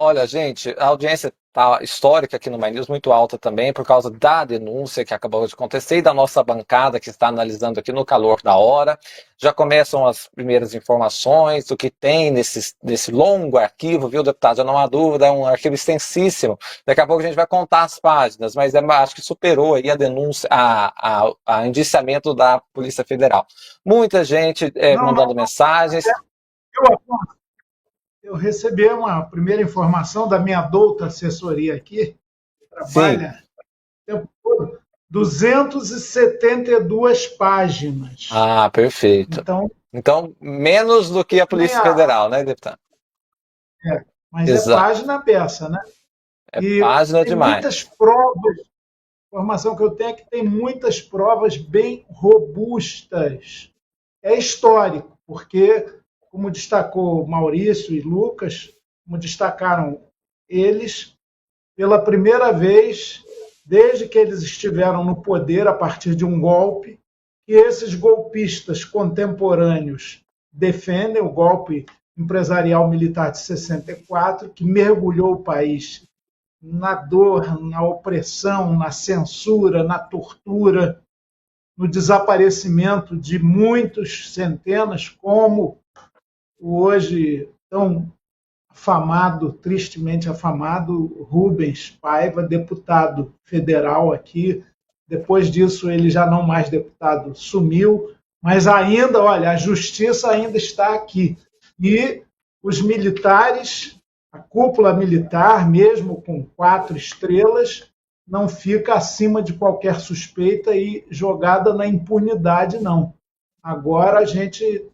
Olha, gente, a audiência tá histórica aqui no My News muito alta também por causa da denúncia que acabou de acontecer e da nossa bancada que está analisando aqui no calor da hora. Já começam as primeiras informações do que tem nesse longo arquivo, viu, deputado? Já não há dúvida, é um arquivo extensíssimo. Daqui a pouco a gente vai contar as páginas, mas acho que superou aí a denúncia, a indiciamento da Polícia Federal. Muita gente Não, não, mandando mensagens. eu, eu recebi uma primeira informação da minha douta assessoria aqui, que Sim. trabalha o tempo todo, 272 páginas. Ah, perfeito. Então, Então, menos do que a nem Polícia Federal, né, deputado? mas é Exato. página beça, né? É E página tem demais. muitas provas, a informação que eu tenho é que tem muitas provas bem robustas. É histórico, porque, como destacou Maurício e Lucas, como destacaram eles, pela primeira vez, desde que eles estiveram no poder a partir de um golpe, que esses golpistas contemporâneos defendem o golpe empresarial militar de 64, que mergulhou o país na dor, na opressão, na censura, na tortura, no desaparecimento de muitos centenas, como o hoje tão afamado, tristemente afamado, Rubens Paiva, deputado federal aqui. Depois disso, ele já não mais deputado, sumiu, mas ainda, olha, a justiça ainda está aqui. E os militares, a cúpula militar, mesmo com 4 estrelas, não fica acima de qualquer suspeita e jogada na impunidade, não. Agora a gente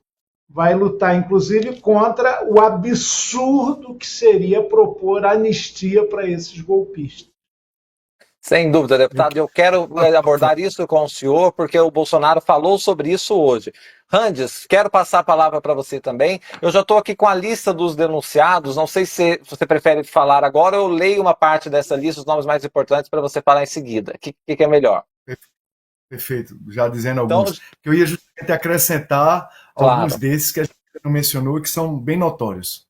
vai lutar, inclusive, contra o absurdo que seria propor anistia para esses golpistas. Sem dúvida, Eu deputado. quero Eu quero abordar isso com o senhor, porque o Bolsonaro falou sobre isso hoje. Randes, quero passar a palavra para você também. Eu já estou aqui com a lista dos denunciados. Não sei se você prefere falar agora ou eu leio uma parte dessa lista, os nomes mais importantes, para você falar em seguida. O que é melhor? Perfeito, já dizendo Então, alguns. Que eu ia justamente acrescentar alguns claro. desses que a gente não mencionou, que são bem notórios.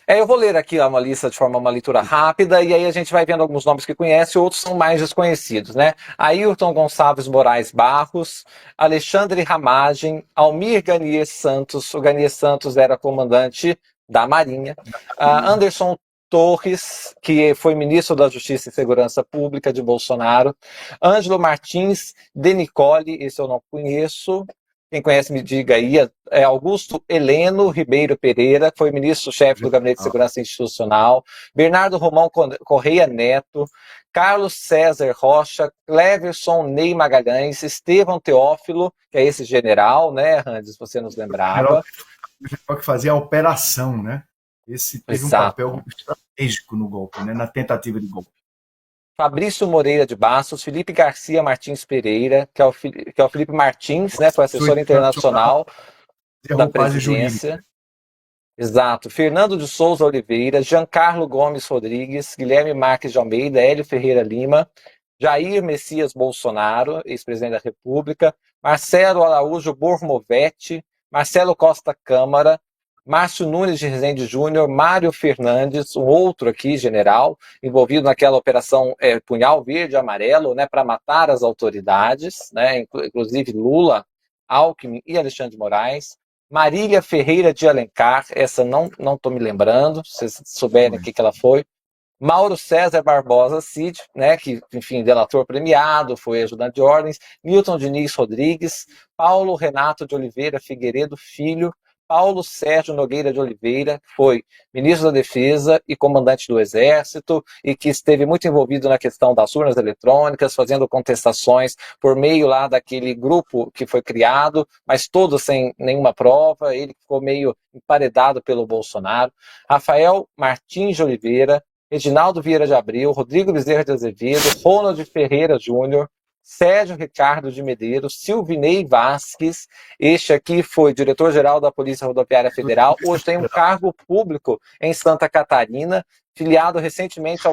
Eu vou ler aqui uma lista de forma uma leitura rápida e aí a gente vai vendo alguns nomes que conhece, outros são mais desconhecidos, né? Ailton Gonçalves Moraes Barros, Alexandre Ramagem, Almir Ganier Santos, o Ganier Santos era comandante da Marinha, Anderson Torres, que foi ministro da Justiça e Segurança Pública de Bolsonaro, Ângelo Martins, Denicole, esse eu não conheço, quem conhece me diga aí, Augusto Heleno Ribeiro Pereira, que foi ministro-chefe do Gabinete de Segurança Institucional, Bernardo Romão Correia Neto, Carlos César Rocha, Cleverson Ney Magalhães, Estevão Teófilo, que é esse general, né, Randes, você nos lembrava. O general que fazia a operação, né? Esse teve um papel estratégico no golpe, né? Na tentativa de golpe. Fabrício Moreira de Bastos, Felipe Garcia Martins Pereira, que é o Felipe Martins, né, foi assessor internacional da presidência. Exato. Fernando de Souza Oliveira, Giancarlo Gomes Rodrigues, Guilherme Marques de Almeida, Hélio Ferreira Lima, Jair Messias Bolsonaro, ex-presidente da República, Marcelo Araújo Bormovetti, Marcelo Costa Câmara, Márcio Nunes de Rezende Júnior, Mário Fernandes, um outro aqui, general, envolvido naquela operação Punhal Verde e Amarelo, né, para matar as autoridades, né, inclusive Lula, Alckmin e Alexandre de Moraes. Marília Ferreira de Alencar, essa não estou me lembrando, se vocês souberem o que ela foi. Mauro César Barbosa Cid, né, que, enfim, delator premiado, foi ajudante de ordens. Milton Diniz Rodrigues, Paulo Renato de Oliveira Figueiredo Filho, Paulo Sérgio Nogueira de Oliveira, foi ministro da Defesa e comandante do Exército, e que esteve muito envolvido na questão das urnas eletrônicas, fazendo contestações por meio lá daquele grupo que foi criado, mas todos sem nenhuma prova, ele ficou meio emparedado pelo Bolsonaro. Rafael Martins de Oliveira, Reginaldo Vieira de Abreu, Rodrigo Bezerra de Azevedo, Ronald Ferreira Júnior, Sérgio Ricardo de Medeiros, Silvinei Vasques, este aqui foi diretor-geral da Polícia Rodoviária Federal, hoje tem um cargo público em Santa Catarina, filiado recentemente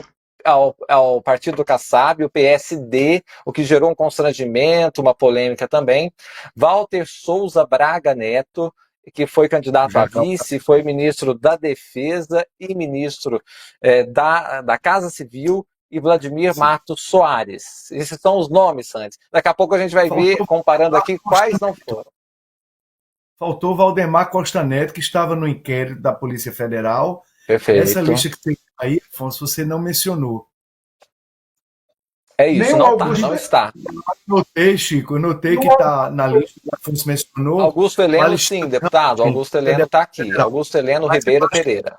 ao Partido do Kassab, o PSD, o que gerou um constrangimento, uma polêmica também. Walter Souza Braga Neto, que foi candidato a vice, foi ministro da Defesa e ministro da Casa Civil, e Vladimir Matos Soares. Esses são os nomes, Santos. Daqui a pouco a gente vai ver, comparando aqui, quais não foram. Faltou Valdemar Costa Neto, que estava no inquérito da Polícia Federal. Perfeito. Essa lista que tem aí, Afonso, você não mencionou. É isso, não está. Notei, Chico, eu notei que está na lista que o Afonso mencionou. Augusto Heleno, sim, deputado. Augusto Heleno está aqui. Augusto Heleno Ribeiro Pereira.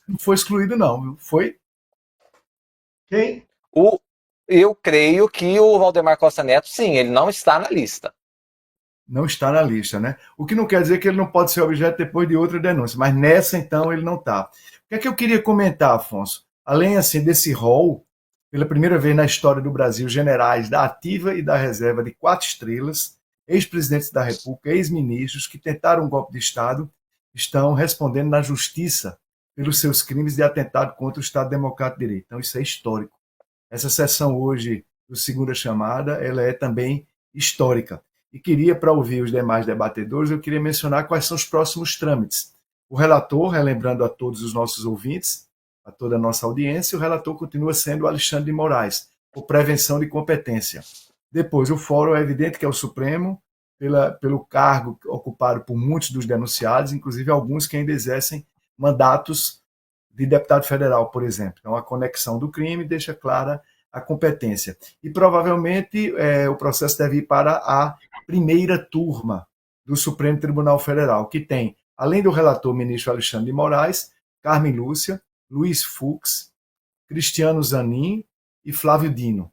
Não foi excluído, não, viu? Foi? Quem? Eu creio que o Valdemar Costa Neto, sim, ele não está na lista. Não está na lista, né? O que não quer dizer que ele não pode ser objeto depois de outra denúncia, mas nessa, então, ele não está. O que é que eu queria comentar, Afonso? Além, assim, desse rol, pela primeira vez na história do Brasil, generais da ativa e da reserva de 4 estrelas, ex-presidentes da República, ex-ministros que tentaram um golpe de Estado, estão respondendo na justiça pelos seus crimes de atentado contra o Estado Democrático de Direito. Então, isso é histórico. Essa sessão hoje, do Segunda Chamada, ela é também histórica. E queria, para ouvir os demais debatedores, eu queria mencionar quais são os próximos trâmites. O relator, relembrando a todos os nossos ouvintes, a toda a nossa audiência, o relator continua sendo o Alexandre de Moraes, por prevenção de competência. Depois, o fórum é evidente que é o Supremo, pelo cargo ocupado por muitos dos denunciados, inclusive alguns que ainda exercem mandatos de deputado federal, por exemplo. Então, a conexão do crime deixa clara a competência. E, provavelmente, o processo deve ir para a primeira turma do Supremo Tribunal Federal, que tem, além do relator ministro Alexandre de Moraes, Carmen Lúcia, Luiz Fux, Cristiano Zanin e Flávio Dino.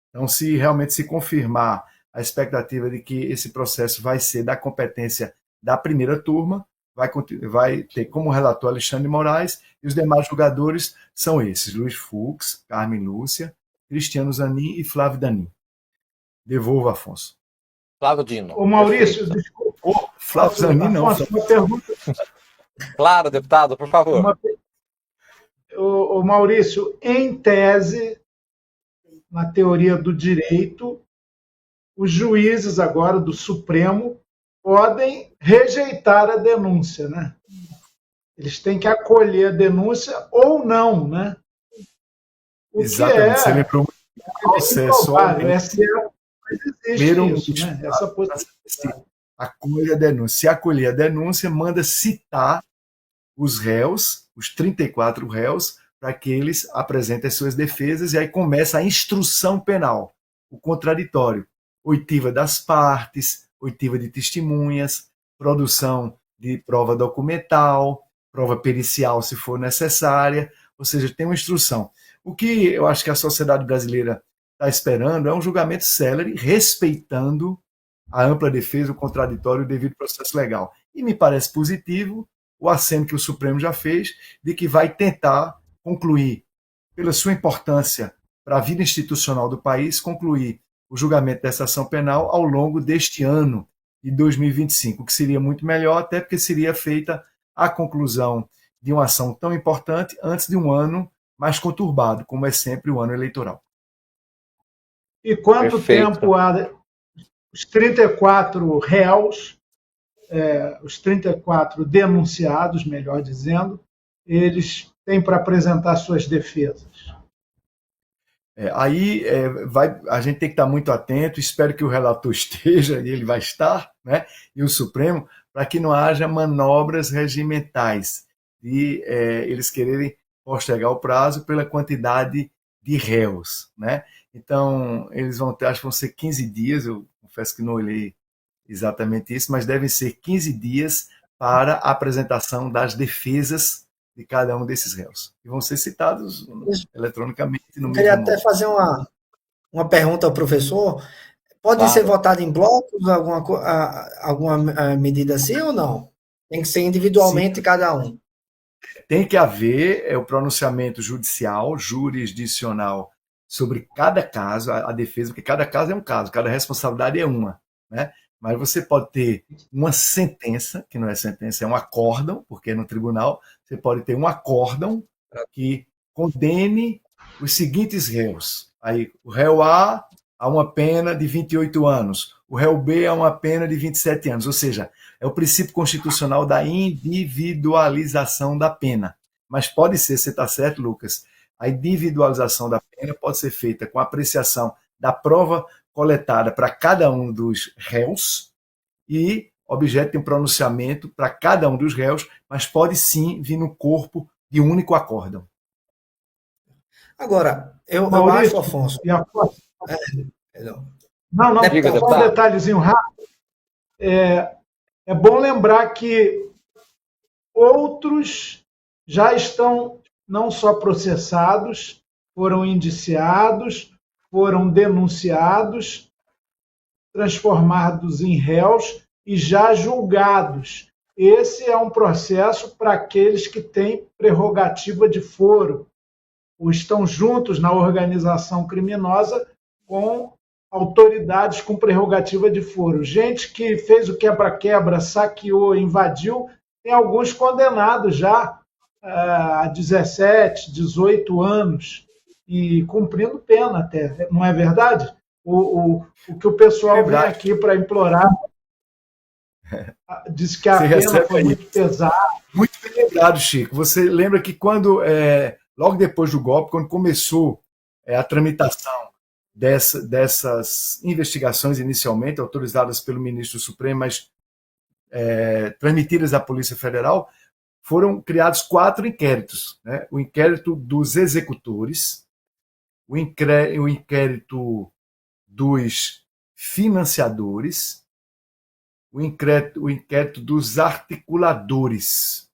Então, se realmente se confirmar a expectativa de que esse processo vai ser da competência da primeira turma, vai ter como relator Alexandre de Moraes, e os demais julgadores são esses: Luiz Fux, Carmen Lúcia, Cristiano Zanin e Flávio Dino. Devolvo, Afonso. Flávio Dino. Ô, Maurício, desculpa. Flávio Zanin não. Afonso, uma pergunta. Claro, deputado, por favor. Ô, Maurício, em tese, na teoria do direito, os juízes agora do Supremo podem rejeitar a denúncia, né? Eles têm que acolher a denúncia ou não, né? Exatamente, você lembrou o processo. Existe isso, né? Essa possibilidade. Acolhe a denúncia. Se acolher a denúncia, manda citar os réus, os 34 réus, para que eles apresentem as suas defesas, e aí começa a instrução penal, o contraditório, oitiva das partes, oitiva de testemunhas, produção de prova documental, prova pericial, se for necessária, ou seja, tem uma instrução. O que eu acho que a sociedade brasileira está esperando é um julgamento célere, respeitando a ampla defesa, o contraditório e o devido processo legal. E me parece positivo o aceno que o Supremo já fez, de que vai tentar concluir, pela sua importância para a vida institucional do país, concluir o julgamento dessa ação penal ao longo deste ano de 2025, o que seria muito melhor, até porque seria feita a conclusão de uma ação tão importante antes de um ano mais conturbado, como é sempre o ano eleitoral. E quanto tempo há os 34 réus, os 34 denunciados, melhor dizendo, eles têm para apresentar suas defesas? A gente tem que estar muito atento, espero que o relator esteja, e ele vai estar, né, e o Supremo, para que não haja manobras regimentais de eles quererem postergar o prazo pela quantidade de réus, né? Então, eles vão ter, acho que vão ser 15 dias, eu confesso que não olhei exatamente isso, mas devem ser 15 dias para a apresentação das defesas de cada um desses réus. E vão ser citados eletronicamente no mesmo queria até fazer uma pergunta ao professor. Pode ser votado em blocos, alguma medida assim ou não? Tem que ser individualmente cada um. Tem que haver o pronunciamento judicial, jurisdicional, sobre cada caso, a defesa, porque cada caso é um caso, cada responsabilidade é uma, né? Mas você pode ter uma sentença, que não é sentença, é um acórdão, porque no tribunal você pode ter um acórdão que condene os seguintes réus. Aí, o réu A uma pena de 28 anos, o réu B a uma pena de 27 anos, ou seja, é o princípio constitucional da individualização da pena. Mas pode ser, você está certo, Lucas, a individualização da pena pode ser feita com a apreciação da prova coletada para cada um dos réus e objeto de um pronunciamento para cada um dos réus, mas pode sim vir no corpo de um único acórdão. Agora, eu Maurício, acho, Afonso. Não, só um detalhezinho rápido. É bom lembrar que outros já estão não só processados, foram indiciados, foram denunciados, transformados em réus e já julgados. Esse é um processo para aqueles que têm prerrogativa de foro, ou estão juntos na organização criminosa com autoridades com prerrogativa de foro. Gente que fez o quebra-quebra, saqueou, invadiu, tem alguns condenados já a 17, 18 anos e cumprindo pena até, não é verdade? O que o pessoal vem aqui para implorar diz que a pena foi muito pesada. Muito bem lembrado, Chico. Você lembra que quando, logo depois do golpe, quando começou a tramitação dessas investigações inicialmente autorizadas pelo ministro Supremo, mas transmitidas à Polícia Federal, foram criados 4 inquéritos, né? O inquérito dos executores, o inquérito dos financiadores, o inquérito dos articuladores.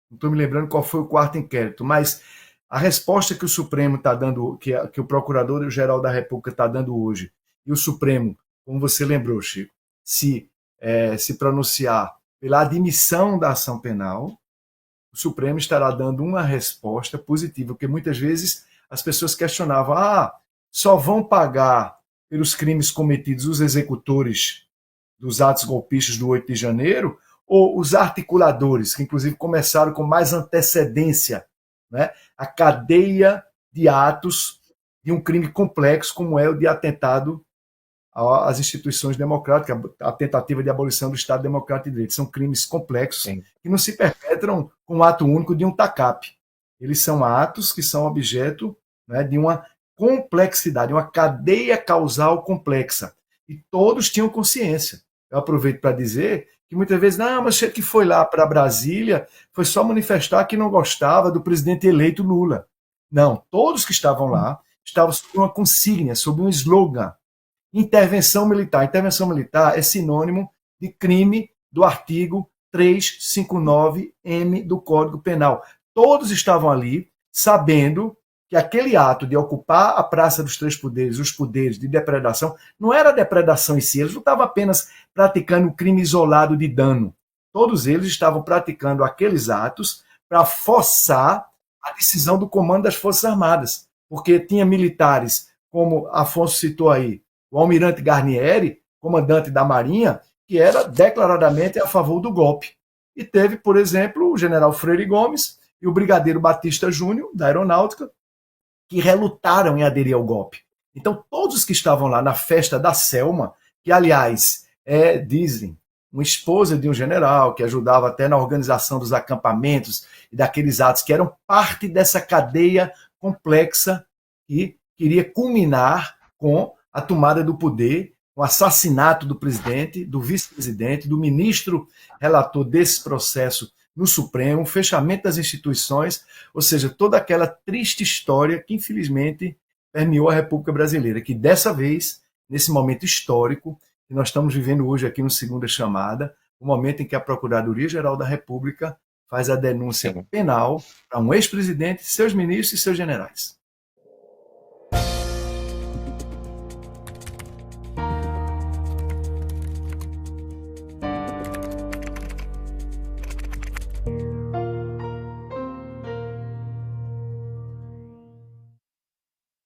Não estou me lembrando qual foi o 4º inquérito, mas a resposta que o Supremo está dando, que o Procurador-Geral da República está dando hoje, e o Supremo, como você lembrou, Chico, se pronunciar pela admissão da ação penal, o Supremo estará dando uma resposta positiva, porque muitas vezes as pessoas questionavam, só vão pagar pelos crimes cometidos os executores dos atos golpistas do 8 de janeiro, ou os articuladores, que inclusive começaram com mais antecedência, né, a cadeia de atos de um crime complexo, como é o de atentado às instituições democráticas, a tentativa de abolição do Estado Democrático de Direito. São crimes complexos, sim, que não se perpetram com o ato único de um TACAP. Eles são atos que são objeto, né, de uma complexidade, uma cadeia causal complexa. E todos tinham consciência. Eu aproveito para dizer que muitas vezes, mas o que foi lá para Brasília foi só manifestar que não gostava do presidente eleito Lula. Não, todos que estavam lá estavam sob uma consígnia, sob um slogan: intervenção militar. Intervenção militar é sinônimo de crime do artigo 359-M do Código Penal. Todos estavam ali sabendo que aquele ato de ocupar a Praça dos Três Poderes, os poderes de depredação, não era depredação em si, eles não estavam apenas praticando um crime isolado de dano. Todos eles estavam praticando aqueles atos para forçar a decisão do comando das Forças Armadas, porque tinha militares, como Afonso citou aí, o almirante Garnieri, comandante da Marinha, que era declaradamente a favor do golpe. E teve, por exemplo, o general Freire Gomes e o brigadeiro Batista Júnior, da Aeronáutica, que relutaram em aderir ao golpe. Então, todos os que estavam lá na festa da Selma, que, aliás, dizem, uma esposa de um general, que ajudava até na organização dos acampamentos e daqueles atos, que eram parte dessa cadeia complexa que queria culminar com a tomada do poder, com o assassinato do presidente, do vice-presidente, do ministro relator desse processo no Supremo, o fechamento das instituições, ou seja, toda aquela triste história que, infelizmente, permeou a República Brasileira, que dessa vez, nesse momento histórico, que nós estamos vivendo hoje aqui no Segunda Chamada, o momento em que a Procuradoria-Geral da República faz a denúncia penal para um ex-presidente, seus ministros e seus generais.